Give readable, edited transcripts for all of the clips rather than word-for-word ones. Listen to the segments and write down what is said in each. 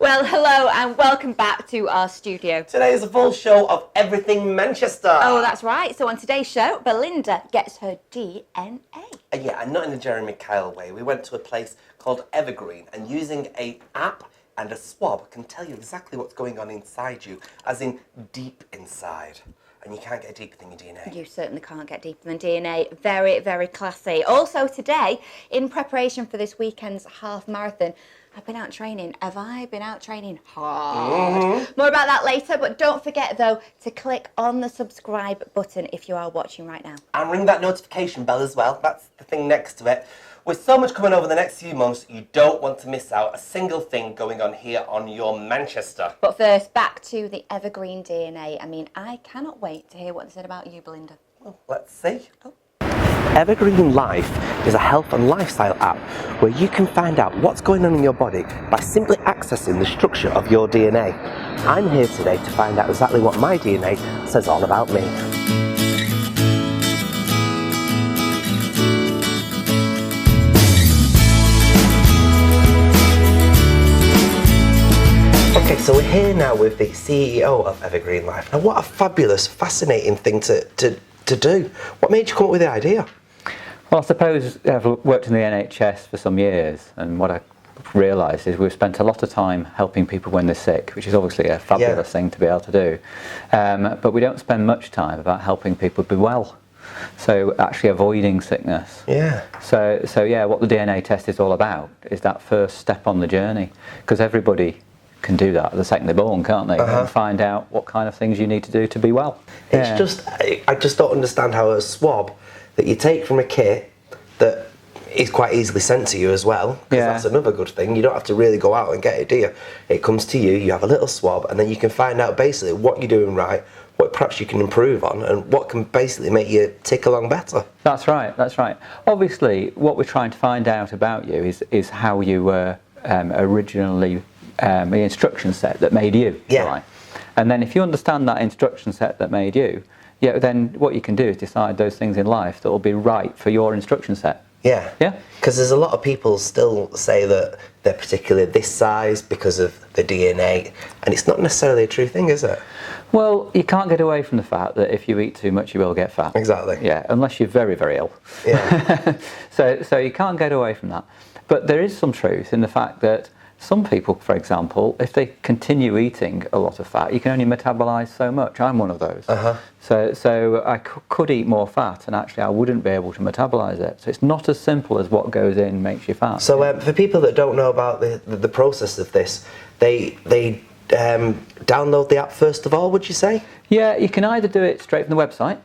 Well, hello and welcome back to our studio. Today is a full show of everything Manchester. Oh, that's right. So on today's show, Belinda gets her DNA. Yeah, and not in the Jeremy Kyle way. We went to a place called Evergreen, and using an app and a swab can tell you exactly what's going on inside you, as in deep inside. And you can't get deeper than your DNA. You certainly can't get deeper than DNA. Very, very classy. Also today, in preparation for this weekend's half marathon, I've been out training. Have I been out training hard? More about that later, but don't forget though to click on the subscribe button if you are watching right now. And ring that notification bell as well. That's the thing next to it. With so much coming over the next few months, you don't want to miss out a single thing going on here on your Manchester. But first, back to the Evergreen DNA. I mean, I cannot wait to hear what they said about you, Belinda. Well, let's see. Evergreen Life is a health and lifestyle app where you can find out what's going on in your body by simply accessing the structure of your DNA. I'm here today to find out exactly what my DNA says all about me. Okay, so we're here now with the CEO of Evergreen Life. Now, what a fabulous, fascinating thing to do. What made you come up with the idea? Well, I suppose I've worked in the NHS for some years, and what I realised is we've spent a lot of time helping people when they're sick, which is obviously a fabulous thing to be able to do. But we don't spend much time about helping people be well. So actually avoiding sickness. Yeah. So yeah, what the DNA test is all about is that first step on the journey, because everybody can do that the second they're born, can't they? And find out what kind of things you need to do to be well. It's just, I just don't understand how a swab that you take from a kit that is quite easily sent to you as well, because that's another good thing. You don't have to really go out and get it, do you? It comes to you, you have a little swab, and then you can find out basically what you're doing right, what perhaps you can improve on, and what can basically make you tick along better. That's right, that's right. Obviously, what we're trying to find out about you is how you were originally, the instruction set that made you. Yeah. Right? And then if you understand that instruction set that made you, then what you can do is decide those things in life that will be right for your instruction set. Yeah. Yeah. Because there's a lot of people still say that they're particularly this size because of the DNA, and it's not necessarily a true thing, is it? Well, you can't get away from the fact that if you eat too much, you will get fat. Exactly. Yeah, unless you're very, very ill. Yeah. So you can't get away from that. But there is some truth in the fact that some people, for example, if they continue eating a lot of fat, you can only metabolise so much. I'm one of those. So I could eat more fat, and actually I wouldn't be able to metabolise it. So it's not as simple as what goes in makes you fat. So for people that don't know about the process of this, they download the app first of all, would you say? Yeah, you can either do it straight from the website,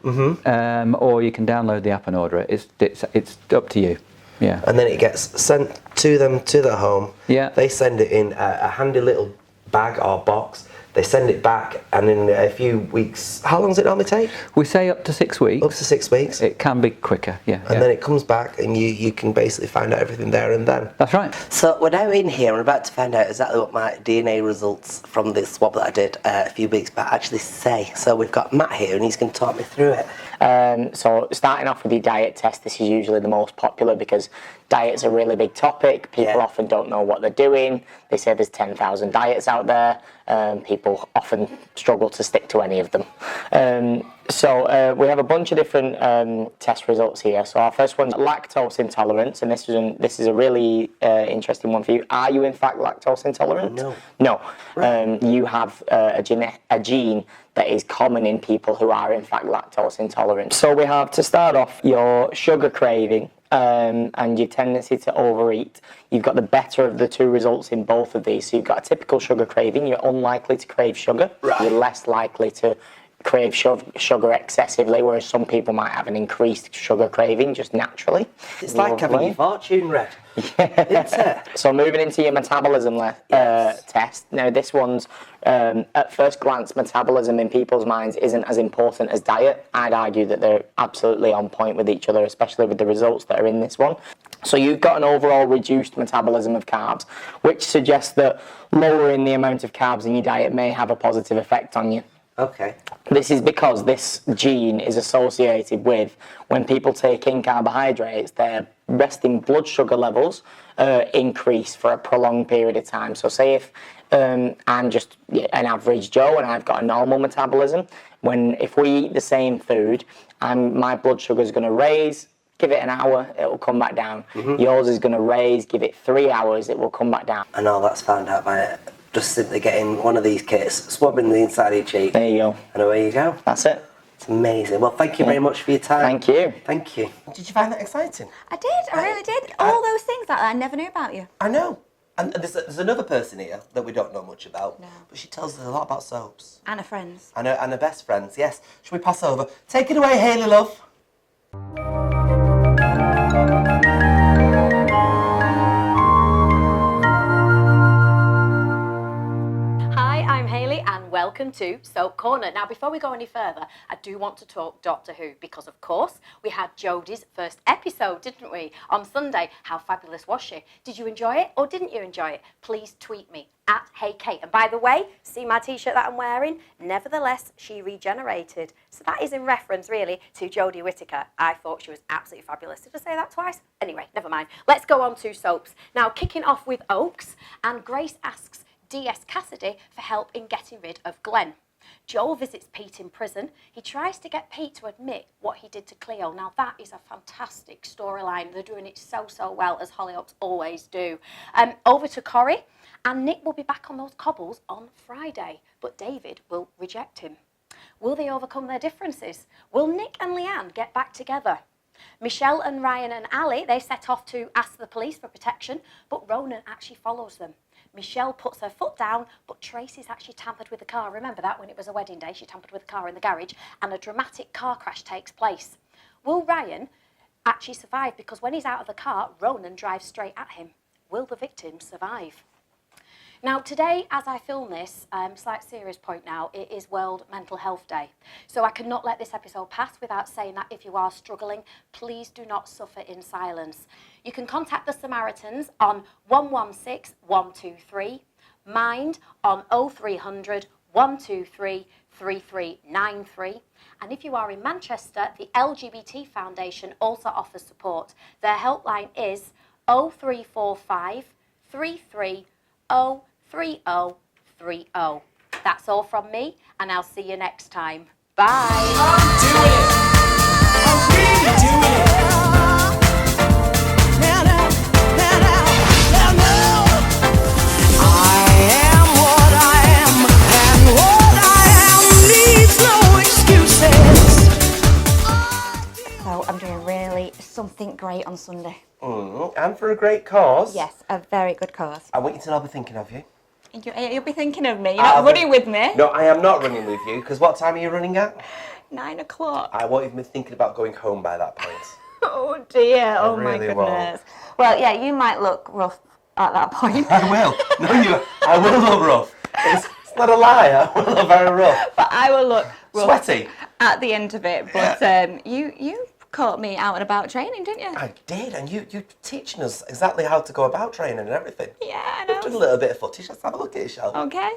or you can download the app and order it. It's up to you. Yeah. And then it gets sent to them to their home. Yeah. They send it in a handy little bag or box. They send it back, and in a few weeks, how long does it normally take? We say up to 6 weeks. Up to 6 weeks. It can be quicker, yeah. And then it comes back, and you can basically find out everything there and then. That's right. So we're now in here, and we're about to find out exactly what my DNA results from the swab that I did a few weeks back actually say. So we've got Matt here, and he's going to talk me through it. So starting off with your diet test, this is usually the most popular because diet's a really big topic. People often don't know what they're doing. They say there's 10,000 diets out there. People often struggle to stick to any of them. So we have a bunch of different test results here. So our first one's lactose intolerance, and this is a really interesting one for you. Are you in fact lactose intolerant? No. No. Right. You have a gene that is common in people who are in fact lactose intolerant. So we have, to start off, your sugar craving and your tendency to overeat. You've got the better of the two results in both of these. So you've got a typical sugar craving. You're unlikely to crave sugar. Right. You're less likely to crave sugar excessively, whereas some people might have an increased sugar craving just naturally. It's like having your fortune read. Isn't it? So moving into your metabolism test. Now this one's, at first glance, metabolism in people's minds isn't as important as diet. I'd argue that they're absolutely on point with each other, especially with the results that are in this one. So you've got an overall reduced metabolism of carbs, which suggests that lowering the amount of carbs in your diet may have a positive effect on you. Okay. This is because this gene is associated with when people take in carbohydrates, their resting blood sugar levels increase for a prolonged period of time. So say if I'm just an average Joe and I've got a normal metabolism, if we eat the same food, my blood sugar is going to raise. Give it an hour, it will come back down. Yours is going to raise. Give it 3 hours, it will come back down. And all that's found out by just simply getting one of these kits, swabbing the inside of your cheek. There you go. And away you go. That's it. It's amazing. Well, thank you very much for your time. Thank you. Thank you. Did you find that exciting? I did, I really did. All those things that I never knew about you. I know. And there's another person here that we don't know much about. No. But she tells us a lot about soaps. And her friends. And her best friends, yes. Should we pass over? Take it away, Hayley, love. Hi, I'm Hayley and welcome to Soap Corner. Now, before we go any further, I do want to talk Doctor Who because, of course, we had Jodie's first episode, didn't we, on Sunday. How fabulous was she? Did you enjoy it or didn't you enjoy it? Please tweet me at HeyKate. And by the way, see my t-shirt that I'm wearing? Nevertheless, she regenerated. So that is in reference, really, to Jodie Whittaker. I thought she was absolutely fabulous. Did I say that twice? Anyway, never mind. Let's go on to soaps. Now, kicking off with Oaks, and Grace asks D.S. Cassidy for help in getting rid of Glenn. Joel visits Pete in prison. He tries to get Pete to admit what he did to Cleo. Now, that is a fantastic storyline. They're doing it so well, as Hollyoaks always do. Over to Corrie, and Nick will be back on those cobbles on Friday, but David will reject him. Will they overcome their differences? Will Nick and Leanne get back together? Michelle and Ryan and Ali, they set off to ask the police for protection, but Ronan actually follows them. Michelle puts her foot down, but Tracy's actually tampered with the car. Remember that when it was a wedding day, she tampered with the car in the garage, and a dramatic car crash takes place. Will Ryan actually survive? Because when he's out of the car, Ronan drives straight at him. Will the victim survive? Now, today, as I film this, slight serious point now, it is World Mental Health Day. So I cannot let this episode pass without saying that if you are struggling, please do not suffer in silence. You can contact the Samaritans on 116 123, Mind on 0300 123 3393. And if you are in Manchester, the LGBT Foundation also offers support. Their helpline is 0345 330 3030. That's all from me, and I'll see you next time. Bye. I'm doing it. I'm really doing it. Now. I am what I am, and what I am needs no excuses. So I'm doing really something great on Sunday. And for a great cause. Yes, a very good cause. I want you to know I'll be thinking of you. You'll be thinking of me. You're not running with me. No, I am not running with you, because what time are you running at? 9 o'clock. I won't even be thinking about going home by that point. Oh dear, oh my really goodness. won't. Well, yeah, you might look rough at that point. I will. No, I will look rough. It's not a lie, I will look very rough. But I will look rough Sweaty. at the end of it. But you caught me out and about training, didn't you? I did, and you're teaching us exactly how to go about training and everything. Yeah, I We've done a know. little bit of footage. Let's have a look at it, Shel. Okay.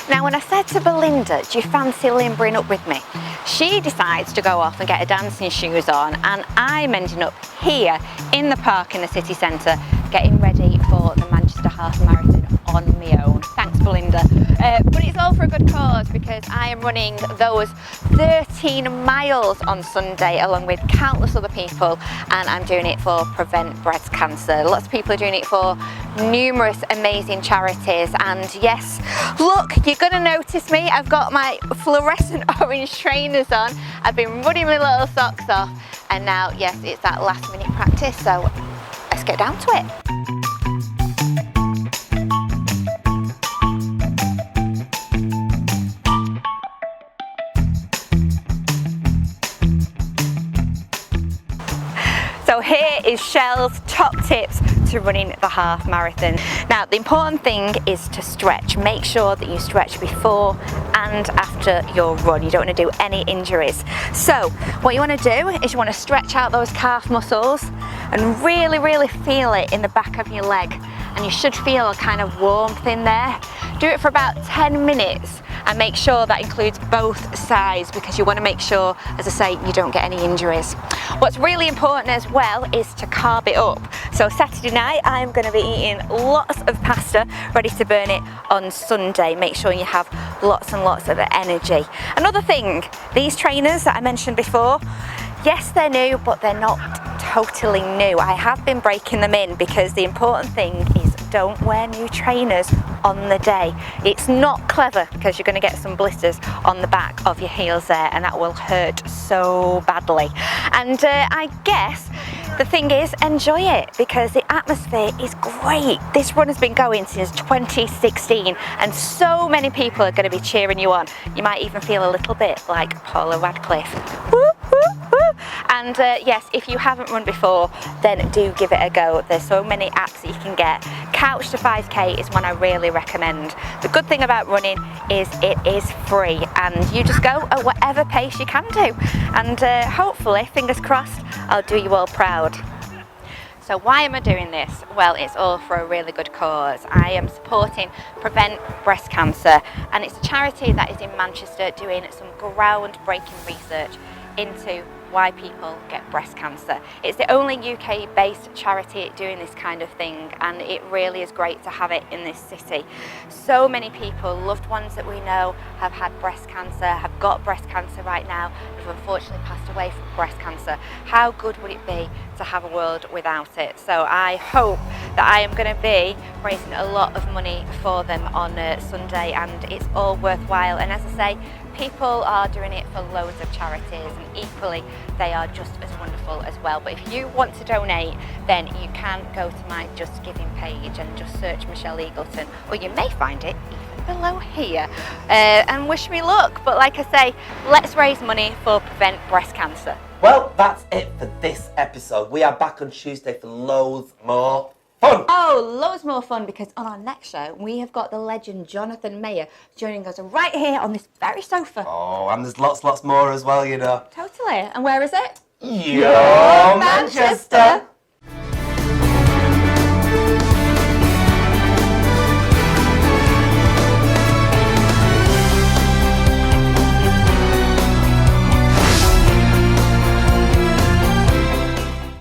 Now, when I said to Belinda, do you fancy limbering up with me? She decides to go off and get her dancing shoes on, and I'm ending up here in the park in the city centre getting ready for the Manchester Half Marathon on my own. Thanks, Belinda. But it's all for a good cause, because I am running those 13 miles on Sunday along with countless other people, and I'm doing it for Prevent Breast Cancer. Lots of people are doing it for numerous amazing charities, and yes, look, you're going to notice me. I've got my fluorescent orange trainers on. I've been running my little socks off, and now, yes, it's that last minute practice, so let's get down to it. So here is Shel's top tips to running the half marathon. Now, the important thing is to stretch. Make sure that you stretch before and after your run. You don't want to do any injuries. So what you want to do is you want to stretch out those calf muscles and really feel it in the back of your leg. And and you should feel a kind of warmth in there. Do it for about 10 minutes and make sure that includes both sides, because you want to make sure, as I say, you don't get any injuries. What's really important as well is to carb it up. So Saturday night I'm going to be eating lots of pasta, ready to burn it on Sunday. Make sure you have lots and lots of energy. Another thing, these trainers that I mentioned before, yes, they're new, but they're not totally new. I have been breaking them in because the important thing is don't wear new trainers on the day. It's not clever because you're going to get some blisters on the back of your heels there, and that will hurt so badly. And I guess the thing is, enjoy it because the atmosphere is great. This run has been going since 2016 and so many people are going to be cheering you on. You might even feel a little bit like Paula Radcliffe. Woo, woo, woo. And yes, if you haven't run before, then do give it a go. There's so many apps that you can get. Couch to 5K is one I really recommend. The good thing about running is it is free and you just go at whatever pace you can do. And hopefully, fingers crossed, I'll do you all proud. So why am I doing this? Well, it's all for a really good cause. I am supporting Prevent Breast Cancer, and it's a charity that is in Manchester doing some groundbreaking research into why people get breast cancer. It's the only UK-based charity doing this kind of thing, and it really is great to have it in this city. So many people, loved ones that we know, have had breast cancer, have got breast cancer right now, have unfortunately passed away from breast cancer. How good would it be to have a world without it? So I hope that I am going to be raising a lot of money for them on Sunday, and it's all worthwhile. And as I say, people are doing it for loads of charities, and equally they are just as wonderful as well. But if you want to donate, then you can go to my Just Giving page and just search Michelle Eagleton, or you may find it even below here, and wish me luck. But like I say, let's raise money for Prevent Breast Cancer. Well, that's it for this episode. We are back on Tuesday for loads more fun. Oh, loads more fun, because on our next show, we have got the legend Jonathan Mayer joining us right here on this very sofa. Oh, and there's lots more as well, you know. Totally. And where is it? Your Manchester.